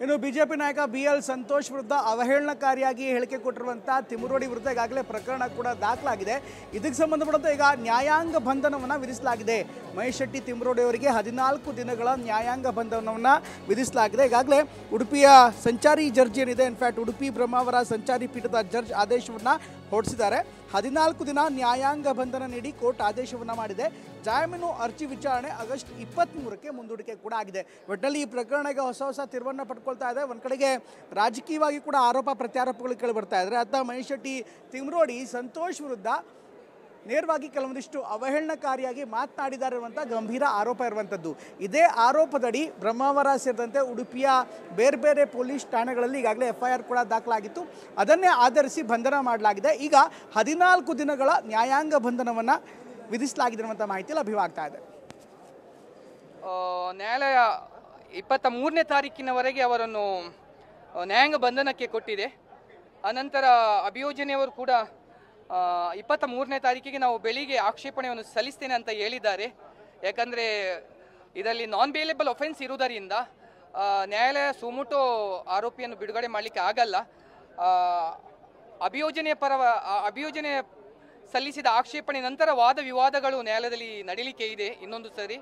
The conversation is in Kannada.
ಇನ್ನು ಬಿಜೆಪಿ ನಾಯಕ BL ಸಂತೋಷ್ ವಿರುದ್ಧ ಅವಹೇಳನಕಾರಿಯಾಗಿ ಹೇಳಿಕೆ ಕೊಟ್ಟಿರುವಂಥ ತಿಮುರೋಡಿ ವಿರುದ್ಧ ಈಗಾಗಲೇ ಪ್ರಕರಣ ಕೂಡ ದಾಖಲಾಗಿದೆ. ಇದಕ್ಕೆ ಸಂಬಂಧಪಟ್ಟಂತೆ ಈಗ ನ್ಯಾಯಾಂಗ ಬಂಧನವನ್ನು ವಿಧಿಸಲಾಗಿದೆ. ಮಹೇಶ್ ಶೆಟ್ಟಿ ತಿಮುರೋಡಿ ಅವರಿಗೆ 14 ದಿನಗಳ ನ್ಯಾಯಾಂಗ ಬಂಧನವನ್ನು ವಿಧಿಸಲಾಗಿದೆ. ಈಗಾಗಲೇ ಉಡುಪಿಯ ಸಂಚಾರಿ ಜಡ್ಜ್ ಏನಿದೆ, ಇನ್ಫ್ಯಾಕ್ಟ್ ಉಡುಪಿ ಬ್ರಹ್ಮಾವರ ಸಂಚಾರಿ ಪೀಠದ ಜಡ್ಜ್ ಆದೇಶವನ್ನು ಹೊರಡಿಸಿದ್ದಾರೆ. 14 ದಿನ ನ್ಯಾಯಾಂಗ ಬಂಧನ ನೀಡಿ ಕೋರ್ಟ್ ಆದೇಶವನ್ನು ಮಾಡಿದೆ. ಜಾಮೀನು ಅರ್ಜಿ ವಿಚಾರಣೆ ಆಗಸ್ಟ್ 23ಕ್ಕೆ ಮುಂದೂಡಿಕೆ ಕೂಡ ಆಗಿದೆ. ಒಟ್ಟಿನಲ್ಲಿ ಈ ಪ್ರಕರಣ ಈಗ ಹೊಸ ತಿರುವನ್ನು ಪಡ್ಕೊಳ್ತಾ ಇದೆ. ಒಂದು ಕಡೆಗೆ ರಾಜಕೀಯವಾಗಿ ಕೂಡ ಆರೋಪ ಪ್ರತ್ಯಾರೋಪಗಳು ಕೇಳಿ ಬರ್ತಾ ಇದ್ದಾರೆ. ಅತ್ತ ಮಹೇಶ್ ಶೆಟ್ಟಿ ತಿಮುರೋಡಿ ಸಂತೋಷ್ ವಿರುದ್ಧ ನೇರವಾಗಿ ಕೆಲವೊಂದಿಷ್ಟು ಅವಹೇಳನಕಾರಿಯಾಗಿ ಮಾತನಾಡಿದ್ದಾರೆ ಅನ್ನುವಂಥ ಗಂಭೀರ ಆರೋಪ ಇರುವಂಥದ್ದು. ಇದೇ ಆರೋಪದಡಿ ಬ್ರಹ್ಮಾವರ ಸೇರಿದಂತೆ ಉಡುಪಿಯ ಬೇರೆ ಬೇರೆ ಪೊಲೀಸ್ ಠಾಣೆಗಳಲ್ಲಿ ಈಗಾಗಲೇ FIR ಕೂಡ ದಾಖಲಾಗಿತ್ತು. ಅದನ್ನೇ ಆಧರಿಸಿ ಬಂಧನ ಮಾಡಲಾಗಿದೆ. ಈಗ 14 ದಿನಗಳ ನ್ಯಾಯಾಂಗ ಬಂಧನವನ್ನು ವಿಧಿಸಲಾಗಿದೆ ಅನ್ನುವಂಥ ಮಾಹಿತಿ ಲಭ್ಯವಾಗ್ತಾ ಇದೆ. ನ್ಯಾಯಾಲಯ 23ನೇ ತಾರೀಕಿನವರೆಗೆ ಅವರನ್ನು ನ್ಯಾಯಾಂಗ ಬಂಧನಕ್ಕೆ ಕೊಟ್ಟಿದೆ. ಅನಂತರ ಅಭಿಯೋಜನೆಯವರು ಕೂಡ 23ನೇ ತಾರೀಕಿಗೆ ನಾವು ಬೆಳಿಗ್ಗೆ ಆಕ್ಷೇಪಣೆಯನ್ನು ಸಲ್ಲಿಸ್ತೇನೆ ಅಂತ ಹೇಳಿದ್ದಾರೆ. ಯಾಕಂದರೆ ಇದರಲ್ಲಿ ನಾನ್ ಬೇಲೇಬಲ್ ಒಫೆನ್ಸ್ ಇರುವುದರಿಂದ ನ್ಯಾಯಾಲಯ ಸುಮೋಟೋ ಆರೋಪಿಯನ್ನು ಬಿಡುಗಡೆ ಮಾಡಲಿಕ್ಕೆ ಆಗಲ್ಲ. ಅಭಿಯೋಜನೆ ಸಲ್ಲಿಸಿದ ಆಕ್ಷೇಪಣೆ ನಂತರ ವಾದ ವಿವಾದಗಳು ನ್ಯಾಯಾಲಯದಲ್ಲಿ ನಡೀಲಿಕ್ಕೆ ಇದೆ ಇನ್ನೊಂದು ಸರಿ.